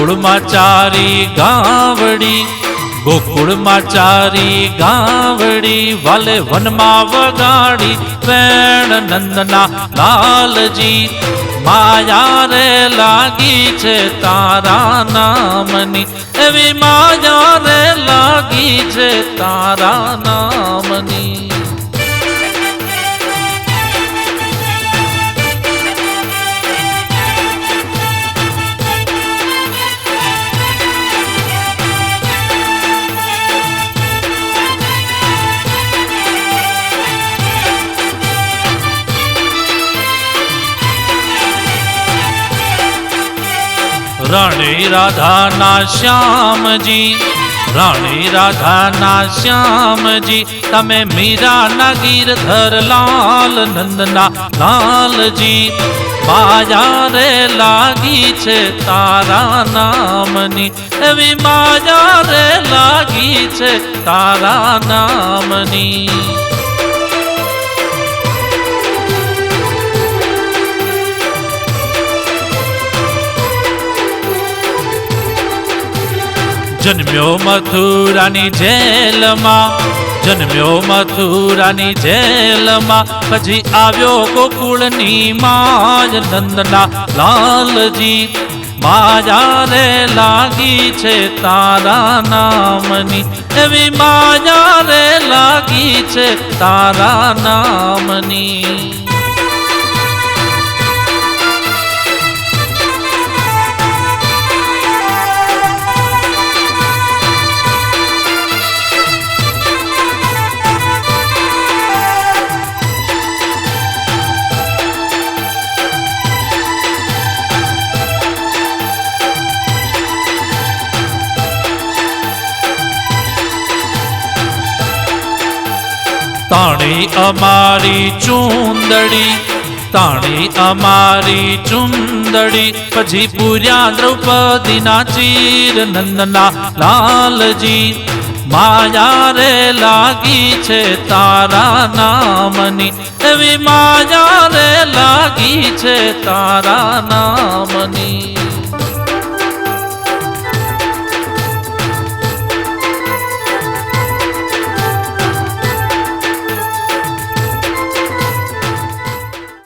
ગોકુળમાં ચારી ગાવડી, ગોકુળમાં ચારી ગાવડી, વાલે વનમાં વગાડી વેણ નંદના લાલજી. માયા રે લાગી છે તારા નામની, એવી માયા રે લાગી છે તારા નામની. રાણી રાધાના શ્યામજી, રાણી રાધાના શ્યામજી, તમે મીરાના ગીરધર લાલ નંદના લાલજી. માયા રે લાગી છે તારા નામની, એવી માયા રે લાગી છે તારા નામની. જન્મ્યો મથુરાની જેલમાં, જન્મ્યો મથુરાની જેલમાં, પછી આવ્યો ગોકુળની માય નંદના લાલજી. માયા રે લાગી છે તારા નામની, એવી માયા રે લાગી છે તારા નામની. તાણી અમારી ચૂંદડી, તાણી અમારી ચૂંદડી, પછી પૂર્યા દ્રૌપદીના ચીર નંદના લાલજી. માયા રે લાગી છે તારા નામની, એવી માયા રે લાગી છે તારા નામની.